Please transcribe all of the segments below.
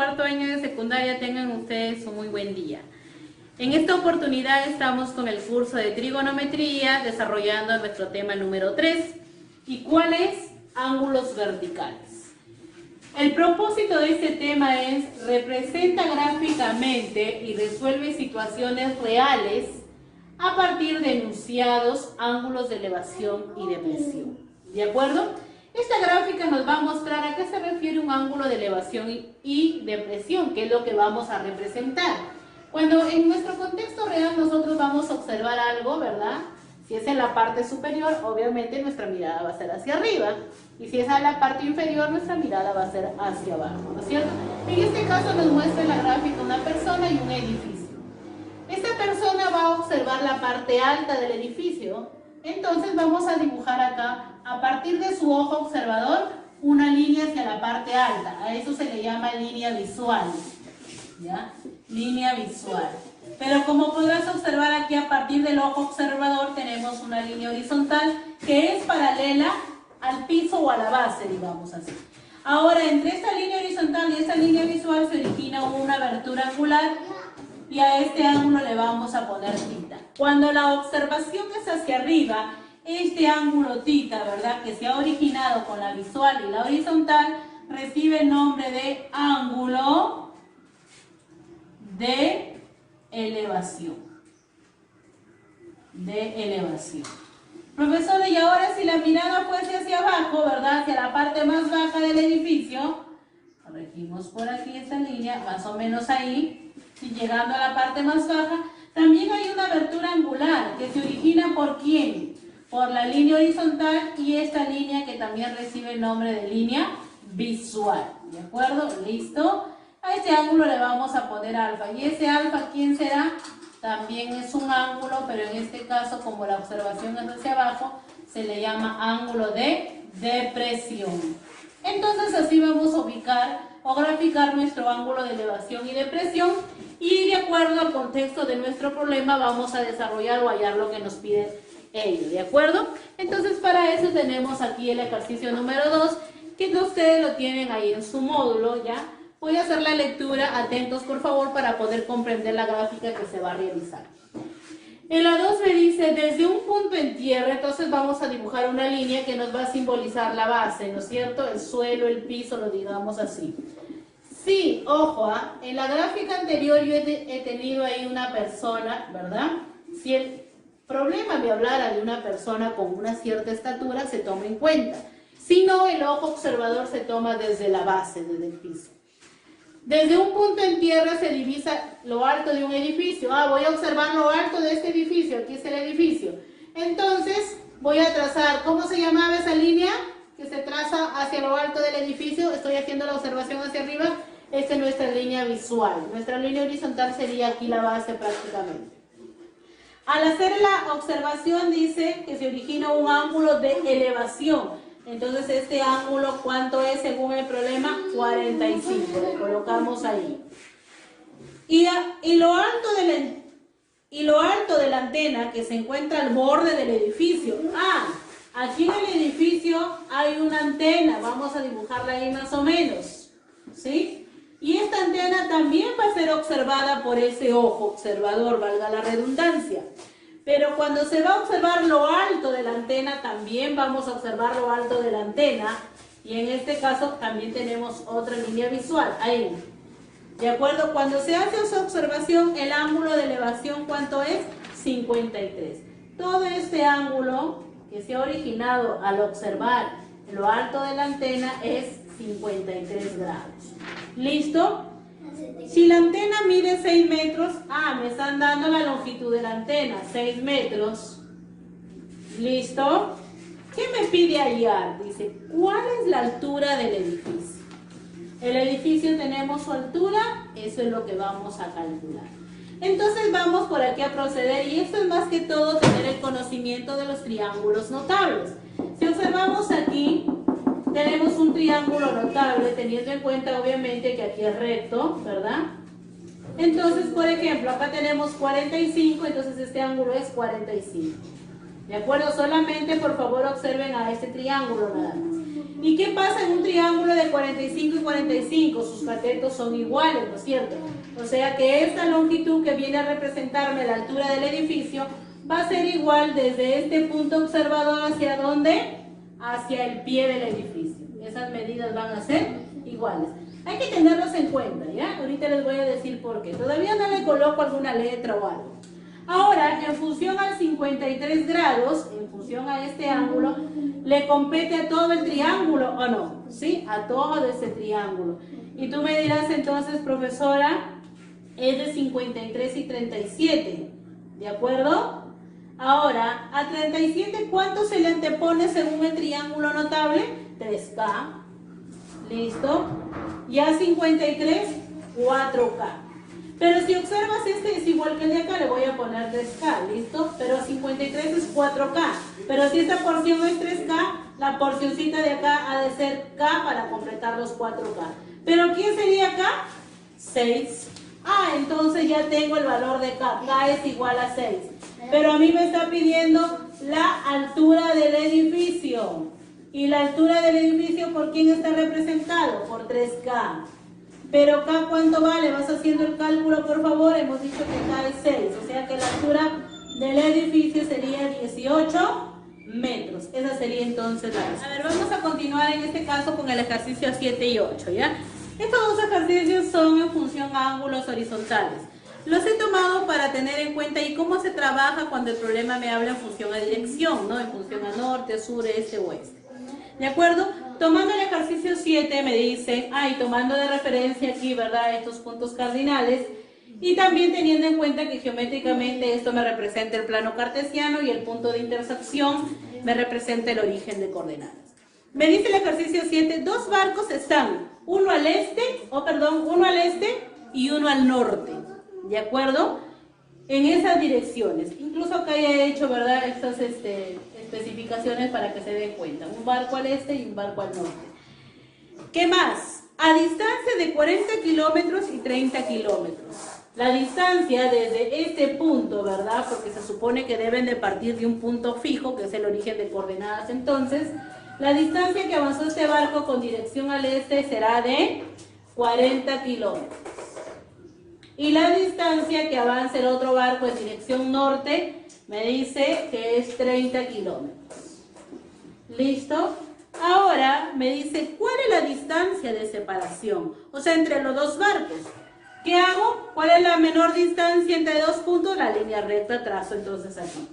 cuarto año de secundaria, tengan ustedes un muy buen día. En esta oportunidad estamos con el curso de trigonometría desarrollando nuestro tema número 3. ¿Y cuál es? Ángulos verticales. El propósito de este tema es representa gráficamente y resuelve situaciones reales a partir de enunciados, ángulos de elevación y depresión. ¿De acuerdo? Esta gráfica nos va a mostrar a qué se refiere un ángulo de elevación y depresión, que es lo que vamos a representar. Cuando en nuestro contexto real nosotros vamos a observar algo, ¿verdad? Si es en la parte superior, obviamente nuestra mirada va a ser hacia arriba. Y si es en la parte inferior, nuestra mirada va a ser hacia abajo, ¿no es cierto? En este caso nos muestra en la gráfica una persona y un edificio. Esta persona va a observar la parte alta del edificio. Entonces vamos a dibujar acá, a partir de su ojo observador, una línea hacia la parte alta. A eso se le llama línea visual. ¿Ya? Línea visual. Pero como podrás observar aquí, a partir del ojo observador tenemos una línea horizontal que es paralela al piso o a la base, digamos así. Ahora, entre esta línea horizontal y esta línea visual se origina una abertura angular y a este ángulo le vamos a poner θ. Cuando la observación es hacia arriba, este ángulo θ, ¿verdad?, que se ha originado con la visual y la horizontal, recibe el nombre de ángulo de elevación. Profesor, y ahora si la mirada fuese hacia abajo, ¿verdad?, hacia la parte más baja del edificio, corregimos por aquí esta línea, más o menos ahí, y llegando a la parte más baja, también hay una abertura angular que se origina ¿por quién? Por la línea horizontal y esta línea que también recibe el nombre de línea visual. ¿De acuerdo? ¿Listo? A este ángulo le vamos a poner alfa. ¿Y ese alfa quién será? También es un ángulo, pero en este caso, como la observación es hacia abajo, se le llama ángulo de depresión. Entonces así vamos a ubicar o graficar nuestro ángulo de elevación y depresión, y de acuerdo al contexto de nuestro problema vamos a desarrollar o hallar lo que nos pide ellos, ¿de acuerdo? Entonces para eso tenemos aquí el ejercicio número 2, que ustedes lo tienen ahí en su módulo, ¿ya? Voy a hacer la lectura, atentos por favor para poder comprender la gráfica que se va a realizar. En la 2 me dice, desde un punto en tierra, entonces vamos a dibujar una línea que nos va a simbolizar la base, ¿no es cierto? El suelo, el piso, lo digamos así. Sí, ojo, en la gráfica anterior yo he tenido ahí una persona, ¿verdad? Si el problema me hablara de una persona con una cierta estatura, se toma en cuenta. Si no, el ojo observador se toma desde la base, desde el piso. Desde un punto en tierra se divisa lo alto de un edificio. Voy a observar lo alto de este edificio. Aquí es el edificio. Entonces, voy a trazar, ¿cómo se llamaba esa línea que se traza hacia lo alto del edificio? Estoy haciendo la observación hacia arriba. Esta es nuestra línea visual. Nuestra línea horizontal sería aquí la base prácticamente. Al hacer la observación dice que se origina un ángulo de elevación. Entonces este ángulo, ¿cuánto es según el problema? 45, le colocamos ahí. Y lo alto de la antena que se encuentra al borde del edificio. Aquí en el edificio hay una antena, vamos a dibujarla ahí más o menos, ¿sí? Y esta antena también va a ser observada por ese ojo observador, valga la redundancia. Pero cuando se va a observar lo alto de la antena, también vamos a observar lo alto de la antena. Y en este caso también tenemos otra línea visual, ahí. ¿De acuerdo? Cuando se hace esa observación, el ángulo de elevación, ¿cuánto es? 53. Todo este ángulo que se ha originado al observar lo alto de la antena es 53 grados. ¿Listo? Si la antena mide 6 metros, me están dando la longitud de la antena, 6 metros. ¿Listo? ¿Qué me pide hallar? Dice, ¿cuál es la altura del edificio? El edificio tenemos su altura, eso es lo que vamos a calcular. Entonces vamos por aquí a proceder, y esto es más que todo tener el conocimiento de los triángulos notables. Si observamos aquí, tenemos un triángulo notable, teniendo en cuenta obviamente que aquí es recto, ¿verdad? Entonces, por ejemplo, acá tenemos 45, entonces este ángulo es 45. ¿De acuerdo? Solamente, por favor, observen a este triángulo nada más. ¿Y qué pasa en un triángulo de 45 y 45? Sus catetos son iguales, ¿no es cierto? O sea que esta longitud que viene a representarme la altura del edificio va a ser igual desde este punto observador hacia ¿dónde? Hacia el pie del edificio. Esas medidas van a ser iguales. Hay que tenerlos en cuenta, ¿ya? Ahorita les voy a decir por qué. Todavía no le coloco alguna letra o algo. Ahora, en función al 53 grados, en función a este ángulo, le compete a todo el triángulo, ¿o no? ¿Sí? A todo ese triángulo. Y tú me dirás entonces, profesora, es de 53 y 37, ¿de acuerdo? Ahora, a 37, ¿cuánto se le antepone según el triángulo notable? 3K. ¿Listo? Y a 53, 4K. Pero si observas este es igual que el de acá, le voy a poner 3K, ¿listo? Pero a 53 es 4K. Pero si esta porción es 3K, la porcioncita de acá ha de ser K para completar los 4K. ¿Pero quién sería K? 6. Ah, entonces ya tengo el valor de K. K es igual a 6. Pero a mí me está pidiendo la altura del edificio. ¿Y la altura del edificio por quién está representado? Por 3K. Pero K, ¿cuánto vale? Vas haciendo el cálculo, por favor. Hemos dicho que K es 6. O sea que la altura del edificio sería 18 metros. Esa sería entonces la respuesta. A ver, vamos a continuar en este caso con el ejercicio 7 y 8, ¿ya? Estos dos ejercicios son en función a ángulos horizontales. Los he tomado para tener en cuenta y cómo se trabaja cuando el problema me habla en función a dirección, ¿no? En función a norte, sur, este, oeste. ¿De acuerdo? Tomando el ejercicio 7 me dice, y tomando de referencia aquí, ¿verdad? Estos puntos cardinales y también teniendo en cuenta que geométricamente esto me representa el plano cartesiano y el punto de intersección me representa el origen de coordenadas. Me dice el ejercicio 7, dos barcos están, uno al este y uno al norte, ¿de acuerdo? En esas direcciones. Incluso acá ya he hecho, ¿verdad? Estas especificaciones para que se den cuenta. Un barco al este y un barco al norte. ¿Qué más? A distancia de 40 kilómetros y 30 kilómetros. La distancia desde este punto, ¿verdad? Porque se supone que deben de partir de un punto fijo, que es el origen de coordenadas. Entonces, la distancia que avanzó este barco con dirección al este será de 40 kilómetros. Y la distancia que avanza el otro barco en dirección norte me dice que es 30 kilómetros. ¿Listo? Ahora me dice cuál es la distancia de separación, o sea, entre los dos barcos. ¿Qué hago? ¿Cuál es la menor distancia entre dos puntos? La línea recta trazo entonces aquí.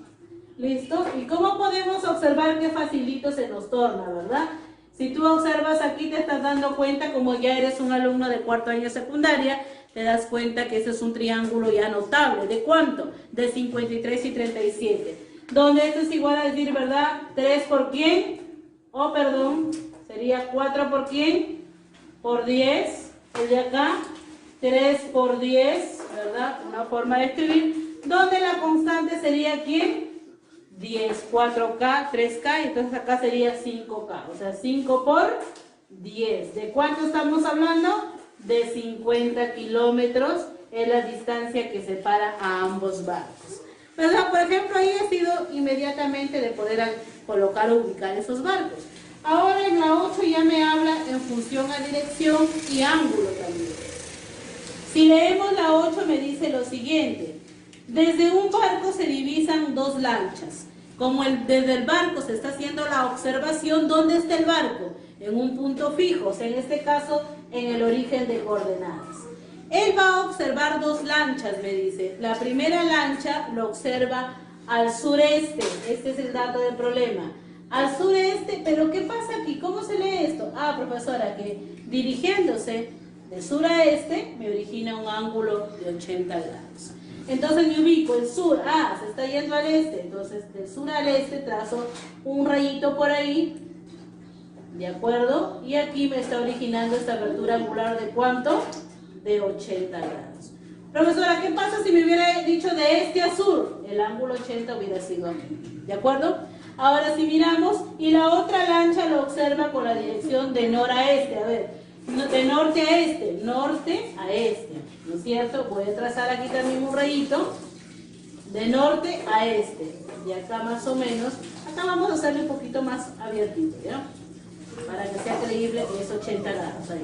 ¿Listo? ¿Y cómo podemos observar qué facilito se nos torna, verdad? Si tú observas aquí te estás dando cuenta, como ya eres un alumno de cuarto año secundaria, te das cuenta que ese es un triángulo ya notable. ¿De cuánto? De 53 y 37. Donde esto es igual a decir, ¿verdad? 3 por quién? Oh, perdón. Sería 4 por quién? Por 10. El de acá. 3 por 10, ¿verdad? Una forma de escribir. Donde la constante sería ¿quién? 10. 4K, 3K. Y entonces acá sería 5K. O sea, 5 por 10. ¿De cuánto estamos hablando? De 50 kilómetros es la distancia que separa a ambos barcos. ¿Verdad? Por ejemplo, ahí ha sido inmediatamente de poder colocar o ubicar esos barcos. Ahora en la 8 ya me habla en función a dirección y ángulo también. Si leemos la 8 me dice lo siguiente. Desde un barco se divisan dos lanchas. Como desde el barco se está haciendo la observación, ¿dónde está el barco? En un punto fijo, o sea, en este caso, en el origen de coordenadas. Él va a observar dos lanchas, me dice. La primera lancha lo observa al sureste. Este es el dato del problema. Al sureste, pero ¿qué pasa aquí? ¿Cómo se lee esto? Ah, profesora, que dirigiéndose de sur a este, me origina un ángulo de 80 grados. Entonces me ubico el sur, se está yendo al este, entonces del sur al este trazo un rayito por ahí, ¿de acuerdo? Y aquí me está originando esta abertura angular de ¿cuánto? De 80 grados. Profesora, ¿qué pasa si me hubiera dicho de este a sur? El ángulo 80 hubiera sido aquí, ¿de acuerdo? Ahora si miramos, y la otra lancha lo observa con la dirección de nor a este, a ver, de norte a este, ¿no es cierto? Voy a trazar aquí también un rayito, de norte a este, y acá más o menos, acá vamos a hacerle un poquito más abiertito, ¿ya? para que sea creíble, es 80 grados. Ahí.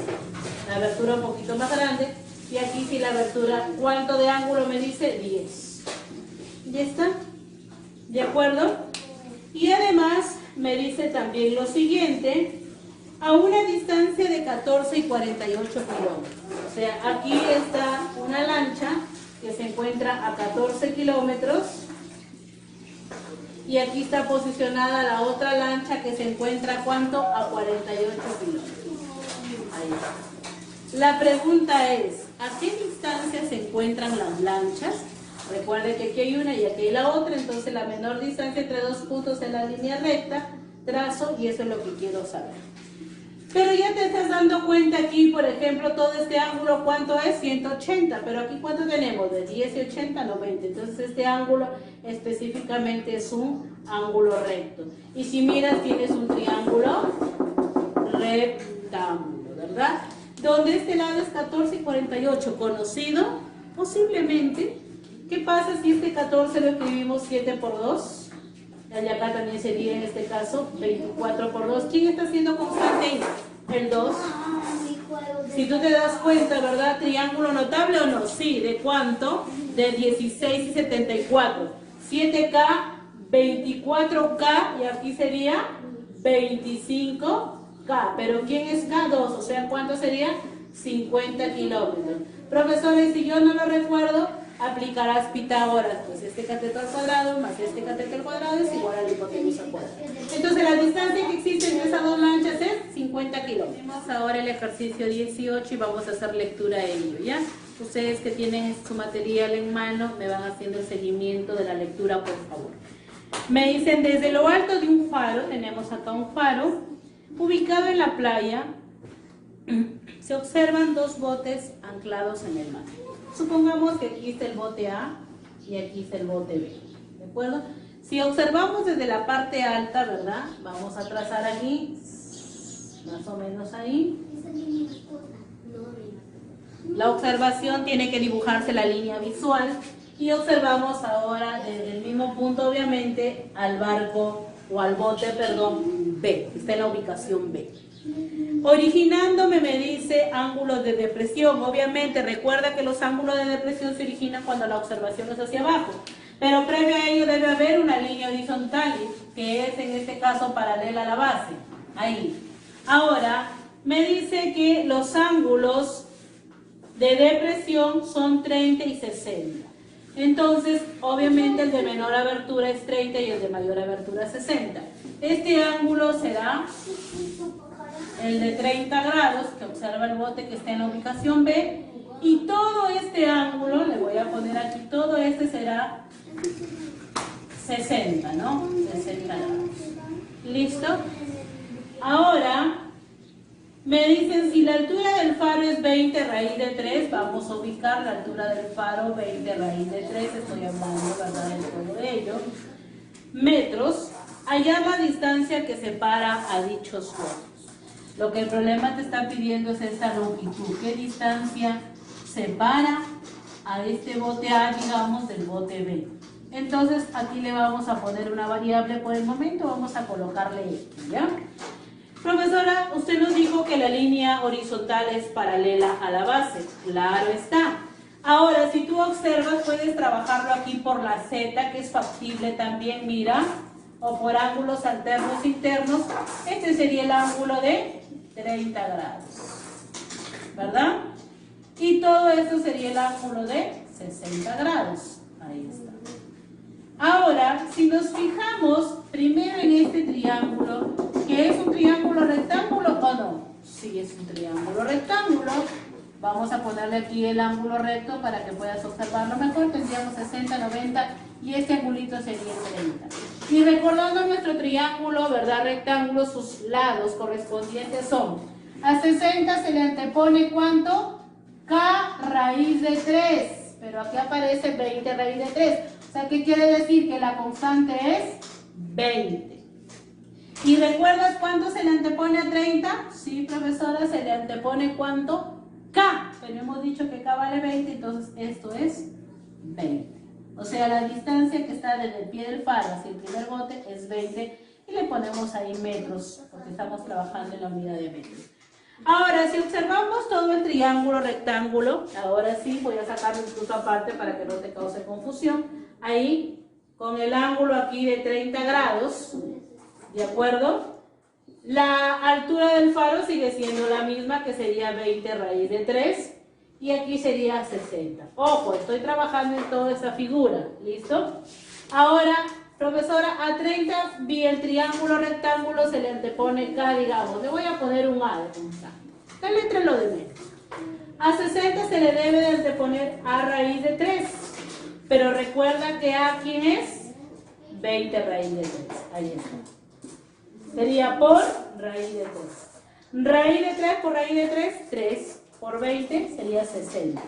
La abertura un poquito más grande. Y aquí sí la abertura, ¿cuánto de ángulo me dice? 10. ¿Ya está? ¿De acuerdo? Y además me dice también lo siguiente, a una distancia de 14 y 48 kilómetros. O sea, aquí está una lancha que se encuentra a 14 kilómetros y aquí está posicionada la otra lancha que se encuentra, ¿cuánto? A 48 kilómetros. Ahí está. La pregunta es, ¿a qué distancia se encuentran las lanchas? Recuerde que aquí hay una y aquí hay la otra, entonces la menor distancia entre dos puntos es la línea recta, trazo, y eso es lo que quiero saber. Pero ya te estás dando cuenta aquí, por ejemplo, todo este ángulo, ¿cuánto es? 180, pero aquí ¿cuánto tenemos? De 10 y 80, 90. Entonces este ángulo específicamente es un ángulo recto. Y si miras, tienes un triángulo rectángulo, ¿verdad? Donde este lado es 14 y 48, conocido posiblemente. ¿Qué pasa si este 14 lo escribimos 7 por 2? Y acá también sería en este caso 24 por 2. ¿Quién está siendo constante ahí? El 2. Si tú te das cuenta, ¿verdad? Triángulo notable o no. Sí, ¿de cuánto? De 16 y 74. 7K, 24K y aquí sería 25K. Pero ¿quién es K2? O sea, ¿cuánto sería? 50 kilómetros. Profesora, y si yo no lo recuerdo, aplicarás Pitágoras, pues este cateto al cuadrado más este cateto al cuadrado es igual a la hipotenusa al cuadrado. Entonces la distancia que existe entre esas dos lanchas es 50 kilómetros. Vamos ahora el ejercicio 18 y vamos a hacer lectura de ello, ¿ya? Ustedes que tienen su material en mano me van haciendo el seguimiento de la lectura, por favor. Me dicen, desde lo alto de un faro, tenemos acá un faro, ubicado en la playa, se observan dos botes anclados en el mar. Supongamos que aquí está el bote A y aquí está el bote B, ¿de acuerdo? Si observamos desde la parte alta, ¿verdad? Vamos a trazar aquí, más o menos ahí. La observación tiene que dibujarse la línea visual y observamos ahora desde el mismo punto, obviamente, al barco o al bote, perdón, B, que está en la ubicación B. Originándome me dice ángulos de depresión. Obviamente recuerda que los ángulos de depresión se originan cuando la observación es hacia abajo, pero previo a ello debe haber una línea horizontal que es en este caso paralela a la base, ahí. Ahora me dice que los ángulos de depresión son 30 y 60. Entonces obviamente el de menor abertura es 30 y el de mayor abertura es 60. Este ángulo será el de 30 grados, que observa el bote que está en la ubicación B, y todo este ángulo, le voy a poner aquí, todo este será 60, ¿no? 60 grados. ¿Listo? Ahora, me dicen, si la altura del faro es 20 raíz de 3, vamos a ubicar la altura del faro 20 raíz de 3, estoy hablando, ¿verdad?, de todo ello, metros, hallar la distancia que separa a dichos botes. Lo que el problema te está pidiendo es esta longitud. ¿Qué distancia separa a este bote A, digamos, del bote B? Entonces, aquí le vamos a poner una variable por el momento. Vamos a colocarle esto, ¿ya? Profesora, usted nos dijo que la línea horizontal es paralela a la base. Claro está. Ahora, si tú observas, puedes trabajarlo aquí por la Z, que es factible también, mira, o por ángulos alternos internos. Este sería el ángulo de 30 grados, ¿verdad? Y todo esto sería el ángulo de 60 grados. Ahí está. Ahora, si nos fijamos primero en este triángulo, ¿que es un triángulo rectángulo o no? Sí, es un triángulo rectángulo. Vamos a ponerle aquí el ángulo recto para que puedas observarlo mejor. Tendríamos 60, 90 y este angulito sería 30. Y recordando nuestro triángulo, ¿verdad? Rectángulo, sus lados correspondientes son, a 60 se le antepone ¿cuánto? K raíz de 3, pero aquí aparece 20 raíz de 3. O sea, ¿qué quiere decir? Que la constante es 20. ¿Y recuerdas cuánto se le antepone a 30? Sí, profesora, se le antepone ¿cuánto? K, pero hemos dicho que K vale 20, entonces esto es 20. O sea, la distancia que está desde el pie del faro hacia el primer bote es 20 y le ponemos ahí metros, porque estamos trabajando en la unidad de metros. Ahora, si observamos todo el triángulo rectángulo, ahora sí voy a sacarlo incluso aparte para que no te cause confusión. Ahí, con el ángulo aquí de 30 grados, ¿de acuerdo? La altura del faro sigue siendo la misma, que sería 20 raíz de 3, y aquí sería 60. Ojo, estoy trabajando en toda esa figura, ¿listo? Ahora, profesora, a 30 vi el triángulo rectángulo, se le antepone K, digamos, le voy a poner un A de punta. La letra es lo de menos. A 60 se le debe de anteponer A raíz de 3, pero recuerda que A, ¿quién es? 20 raíz de 3, ahí está. Sería por raíz de 3. Raíz de 3 por raíz de 3, 3 por 20 sería 60.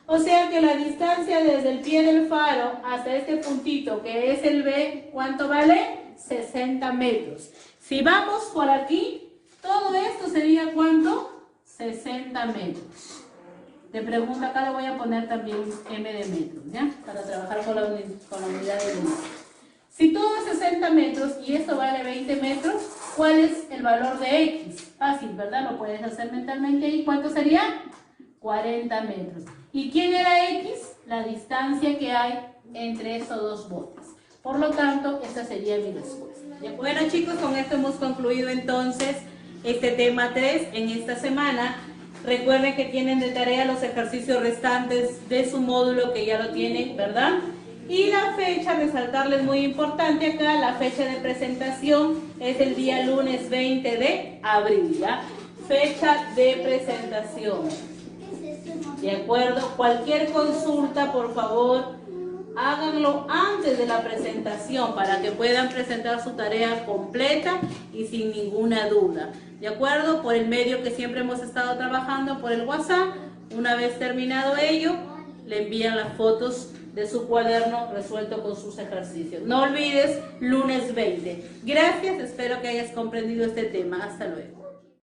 O sea que la distancia desde el pie del faro hasta este puntito, que es el B, ¿cuánto vale? 60 metros. Si vamos por aquí, todo esto sería ¿cuánto? 60 metros. Te pregunto, acá le voy a poner también M de metros, ¿ya? Para trabajar con la unidad de metros. Si todo es 60 metros y esto vale 20 metros, ¿cuál es el valor de X? Fácil, ¿verdad? Lo puedes hacer mentalmente ahí. ¿Cuánto sería? 40 metros. ¿Y quién era X? La distancia que hay entre estos dos botes. Por lo tanto, esta sería mi respuesta. Bueno, chicos, con esto hemos concluido entonces este tema 3 en esta semana. Recuerden que tienen de tarea los ejercicios restantes de su módulo, que ya lo tienen, ¿verdad? Y la fecha, resaltarles muy importante acá, la fecha de presentación es el día lunes 20 de abril, ¿ya? Fecha de presentación. ¿De acuerdo? Cualquier consulta, por favor, háganlo antes de la presentación para que puedan presentar su tarea completa y sin ninguna duda. ¿De acuerdo? Por el medio que siempre hemos estado trabajando, por el WhatsApp. Una vez terminado ello, le envían las fotos de su cuaderno resuelto con sus ejercicios. No olvides, lunes 20. Gracias, espero que hayas comprendido este tema. Hasta luego.